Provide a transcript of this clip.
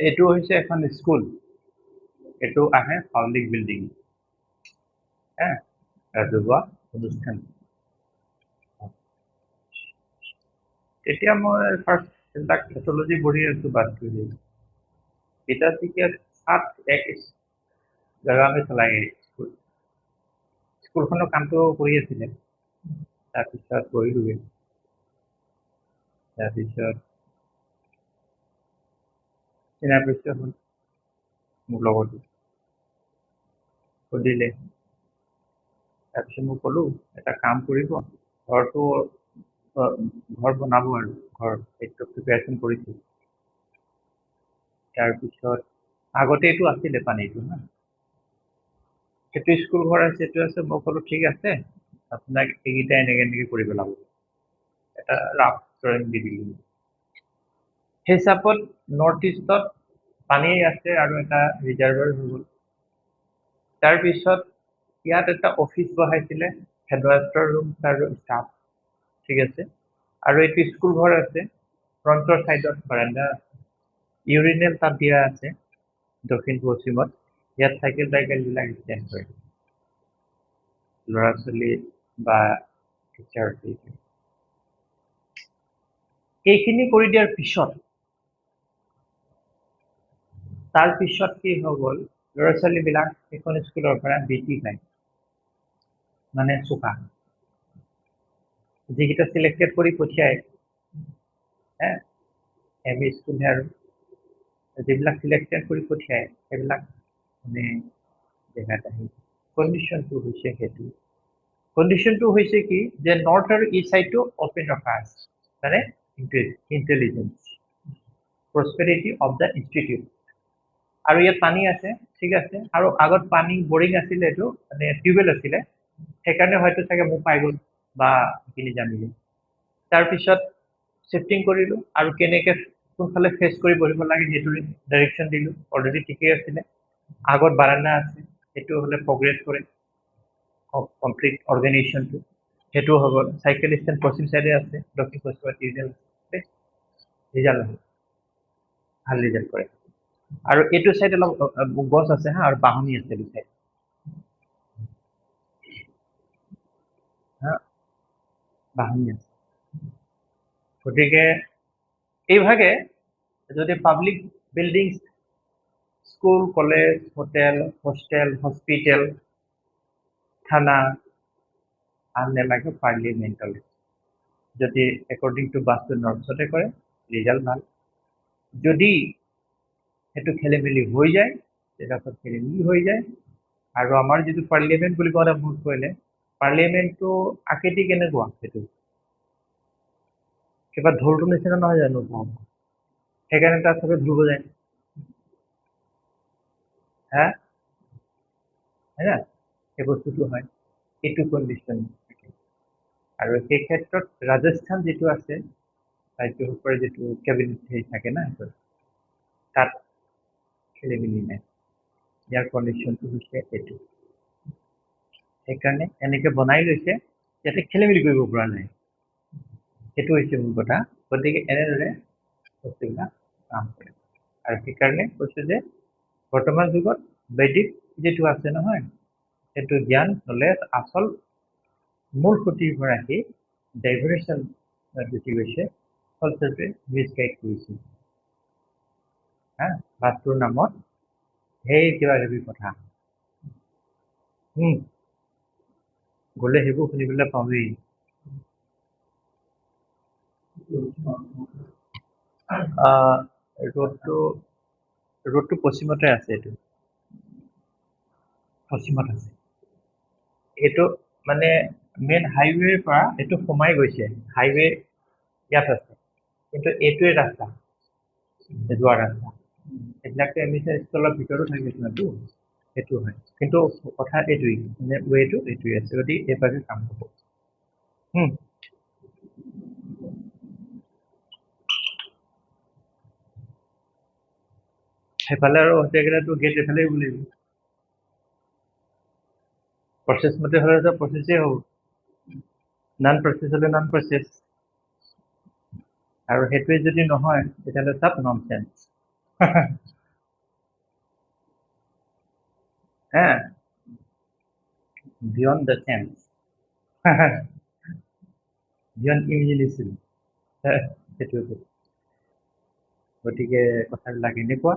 এইটো হৈছে এখন স্কুল, এইটো আহে পাব্লিক বিল্ডিং, ৰাজহুৱা অনুষ্ঠান। তেতিয়া মই ফাৰ্ষ্ট এইবিলাক পেথলজি পঢ়ি আছো बात कीजिए पिताजी के साथ एक जगह में चलाए स्कूल स्कूलखনৰ কামটো কৰি আছিলে তাৰপিছত কৰিলোগে তাৰপিছত চিনা পৰিচয় হ'ল মোৰ লগত সুধিলে তাৰপিছত মই ক'লো এটা কাম কৰিব ঘৰটো ঘৰ বনাব আৰু ঘৰ এইটো প্ৰিপেৰেশ্যন কৰিছোঁ তাৰপিছত আগতে এইটো আছিলে পানীটো না সেইটো স্কুল ঘৰ আছে এইটো আছে মই ক'লো ঠিক আছে আপোনাক এইকেইটা এনেকৈ কৰি পেলাব এটা ৰাফ ড্ৰয়িং দি দিলোঁ সেই হিচাপত নৰ্থ ইষ্টত পানী আছে আৰু এটা ৰিজাৰ্ভাৰ হৈ গ'ল তাৰপিছত ইয়াত এটা অফিচ বহাইছিলে হেডমাষ্টাৰ ৰুম আৰু ষ্টাফ ঠিক আছে আৰু এইটো স্কুল ঘৰ আছে ফ্ৰণ্টৰ ছাইডত বাৰাণ্ডা ইউৰিনেল তাত দিয়া আছে দক্ষিণ পশ্চিমত ইয়াত চাইকেল বিলাক ষ্টেণ্ড কৰে ল'ৰা ছোৱালী বা টিচাৰ এইখিনি কৰি দিয়াৰ পিছত তাৰপিছত কি হৈ গ'ল ল'ৰা ছোৱালীবিলাক এখন স্কুলৰ পৰা বিটি পায় মানে চোকা যিকেইটা চিলেক্টেড কৰি পঠিয়ায় এম ই স্কুল আৰু যিবিলাক চিলেক্টেড কৰি পঠিয়ায় সেইবিলাক মানে জেগাত আহি কণ্ডিশ্যনটো হৈছে সেইটো কণ্ডিশ্যনটো হৈছে কি যে নৰ্থ আৰু ইষ্ট ছাইডটো অপেন ৰখা আছে মানে intelligence prosperity of the institute আৰু ইয়াত পানী আছে ঠিক আছে আৰু আগত পানী বৰিং আছিলে এইটো মানে টিউবৱেল আছিলে সেইকাৰণে হয়তো চাগে মোক পাই গ'ল বা কিনি জানিলোঁ তাৰপিছত শিফটিং কৰিলোঁ আৰু কেনেকৈ কোনফালে ফেচ কৰি বহিব লাগে সেইটো ডাইৰেকশ্যন দিলোঁ অলৰেডি ঠিকেই আছিলে আগত বাৰাণ্ডা আছে সেইটো হ'লে প্ৰগ্ৰেছ কৰে কমপ্লিট অৰ্গেনাইজেশ্যনটো সেইটো হৈ গ'ল চাইকেল ষ্টেণ্ড পশ্চিম চাইডে আছে দক্ষিণ পশ্চিমত ৰিজাল্ট ভাল ৰিজাল্ট কৰে আৰু এইটো চাইড অলপ গছ আছে হা আৰু বাহনি আছে এইটো চাইড হা বাহনি আছে গতিকে এইভাগে যদি public building school college hotel hostel hospital থানা আন নেলাগে পাৰ্লিয়ামেণ্টল যদি একৰ্ডিং টু বাস্তু নৰ্মছতে কৰে ৰিজাল্ট ভাল যদি সেইটো খেলি মেলি হৈ যায় তেতিয়া খেলি মেলি হৈ যায় আৰু আমাৰ যিটো পাৰ্লিয়ামেণ্ট বুলি কওঁতে ভোট কৰিলে পাৰ্লিয়ামেণ্টটো আকৃতি কেনেকুৱা সেইটো কিবা ঢোলটো নিচিনা নহয় জানো সেইকাৰণে তাত চবে ঢোল বজায় হা হয় না সেই বস্তুটো হয় এইটো কণ্ডিশ্যন আৰু সেই ক্ষেত্ৰত ৰাজস্থান যিটো আছে ৰাজ্যৰ ওপৰত যিটো কেবিনেট হেৰি থাকে না তাত খেলি মেলি নাই ইয়াৰ কণ্ডিশ্যনটো হৈছে এইটো সেইকাৰণে এনেকৈ বনাই লৈছে যাতে খেলি মেলি কৰিব পৰা নাই সেইটো হৈছে মূল কথা গতিকে এনেদৰে বস্তুবিলাক কাম কৰে আৰু সেইকাৰণে কৈছোঁ যে বৰ্তমান যুগত বৈদিক যিটো আছে নহয় সেইটো জ্ঞান নলেজ আচল মূল খুঁটিৰ পৰা আহি ডাইভাৰ্চন গুচি গৈছে ফলস্বৰূপে মিছগাইড কৰিছে হা বাস্তুৰ নামত সেই কিবা কিবি কথা গ'লে সেইবোৰ শুনিবলৈ পাওঁৱেই ৰোডটো পশ্চিমতে আছে এইটো পশ্চিমত আছে এইটো মানে মেইন হাইৱেৰ পৰা এইটো সোমাই গৈছে হাইৱে ইয়াত আছে কিন্তু এইটোৱে ৰাস্তা যোৱা ৰাস্তা এইবিলাকতো এডমিশ্যন স্কুলৰ ভিতৰতো থাকিছিলতো সেইটো হয় কিন্তু কথা এইটোৱেই মানে ৱেটো এইটোৱে আছে যদি এইভাগে কাম হ'ব সেইফালে আৰু হোটেলকেইটাতো গেট এইফালে হ'ব লাগিব প্ৰচেছ মতে হ'লে প্ৰচেছেই হ'ব নন প্ৰচেছ হ'লে নন প্ৰচেছ আৰু সেইটোৱে যদি নহয় তেতিয়াহ'লে চব নন চেন্স হ্যাঁ beyond the change beyond imagination সেইটো গতিকে কথাবিলাক এনেকুৱা